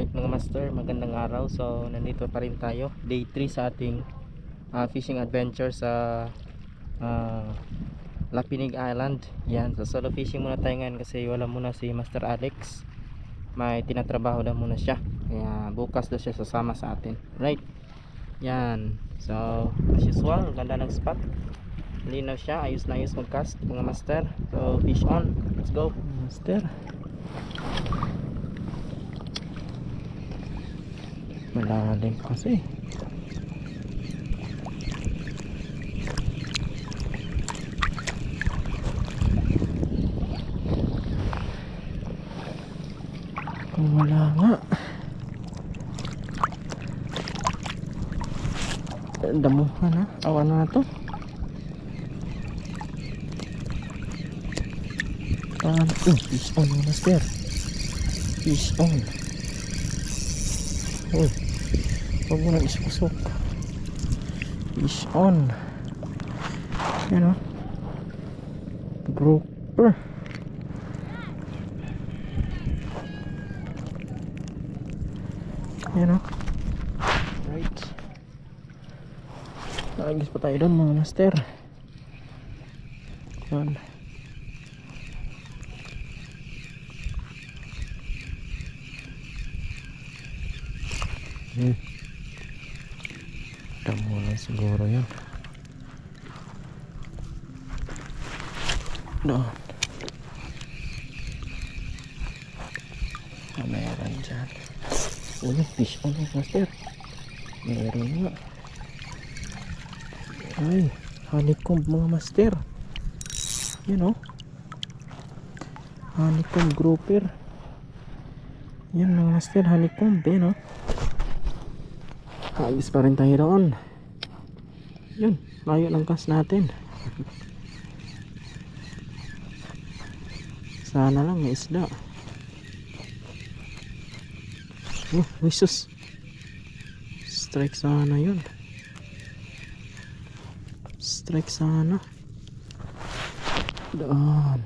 Alright mga master, magandang araw. So nandito pa rin tayo, day 3 sa ating fishing adventure sa Lapinig Island. Yan, so solo fishing muna tayo ngayon kasi wala muna si Master Alex. May tinatrabaho na muna siya, kaya bukas daw siya sasama sa atin. Right, yan. So as usual, ganda ng spot, linaw siya, ayos na ayos mag-cast mga master. So fish on, let's go master. Malalim kasi. Kung wala nga, damuhan ha, awan na to. Fish on master, fish on. Uy, huwag mo nang isusok. Fish on. Yan o, grouper. Yan o. Right, nakagis pa tayo doon mga master. Yan. Damo lang siguro yan. Doon. Meron dyan. Uy, fish on master. Meron nga. Ay, honeycomb mga master. Yan o, honeycomb grouper. Yan mga master, honeycomb. Yan o, kaagis pa rin tayo doon. Yun, layo ng cast natin. Sana lang may isda. Oh, Jesus, strike sana yun. Strike sana. Doon.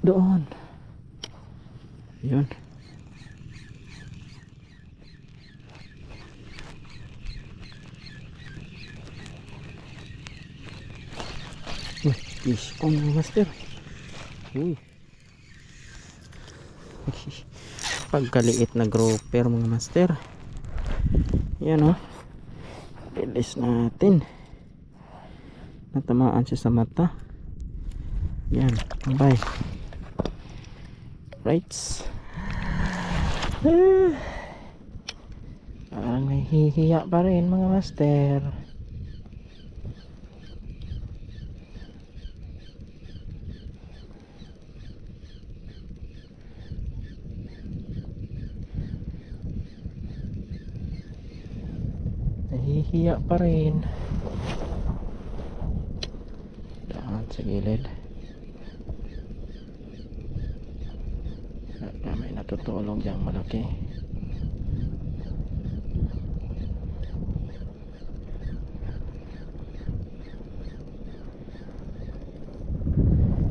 Doon. Yun. Fish on master. Uy. Pagkaliit na grouper mga master. Yan o, release natin. Natamaan siya sa mata. Yan, bye. Rights. Parang nahihiya pa rin mga master. Nahihiya pa rin. Daan sa gilid. May natutulog diyang malaki.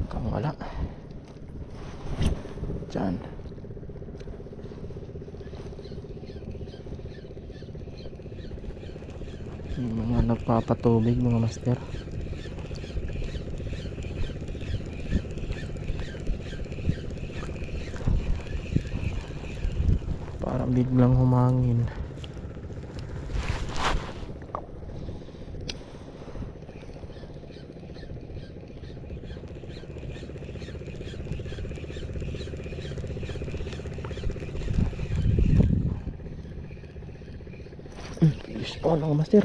Kung wala dyan, yung mga nagpapatubig mga master. Parang biglang humangin. Fish on mga master.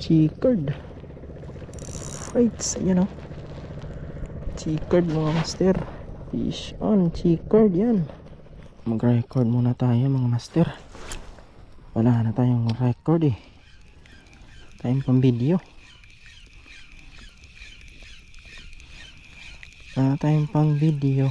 Chicard. Right, ayan o, chicard mga master. Fish on, chicard yan. Mag-record muna tayo mga master. Wala na tayong record eh. Tayong pang video. Wala tayong pang video.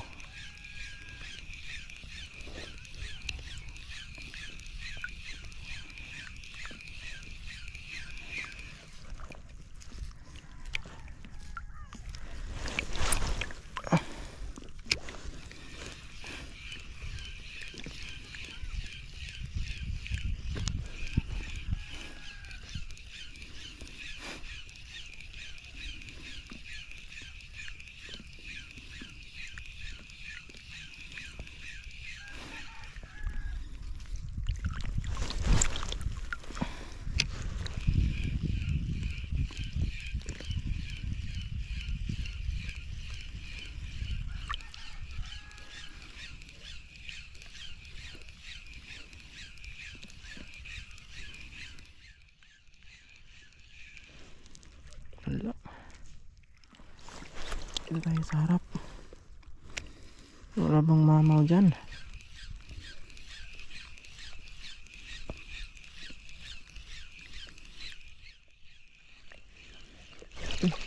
Dito tayo sa harap. Wala bang mamaw dyan?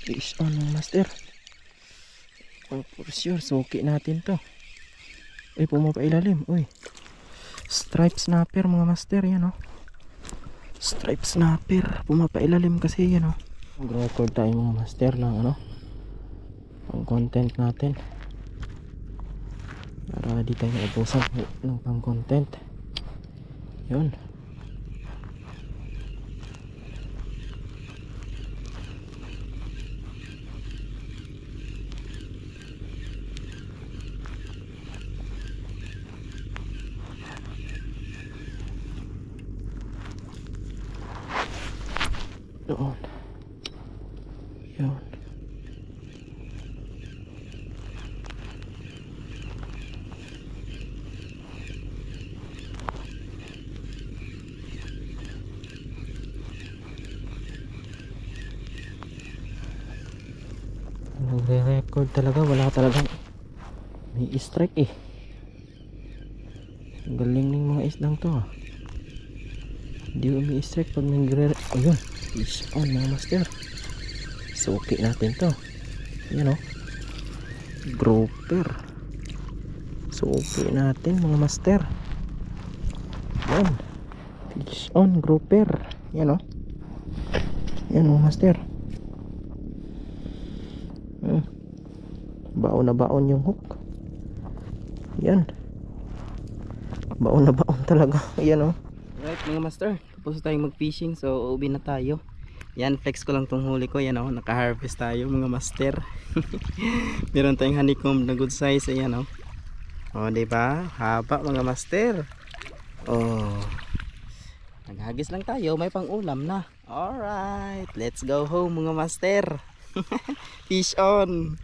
Fish on mga master. Oh, for sure, suki natin to. Uy, pumapailalim. Uy, stripe snapper mga master. Yan o. Stripe snapper. Pumapailalim kasi yan o. Mag-record tayo mga master ng ano, ang content natin. Para di tayo ubusan ng pang content. Yun. Doon. Yun. Nagre-record talaga, wala talagang may strike eh. Ang galing ng mga isdang to ah. Hindi umi strike pag nagre-record. Ayun, fish on mga master. Suki natin to. Yan o, grouper. Suki natin mga master. Yan, fish on grouper. Yan o, yan mga master. Baon na baon yung hook. Yan, baon na baon talaga. Yan o. Right mga master, tapos tayong mag fishing. So uwi na tayo. Yan, flex ko lang tong huli ko. Yan o, naka-harvest tayo mga master. Meron tayong honeycomb na good size. Ayan o. O diba, haba mga master. O, naghagis lang tayo, may pang ulam na. Alright, let's go home mga master. Fish on.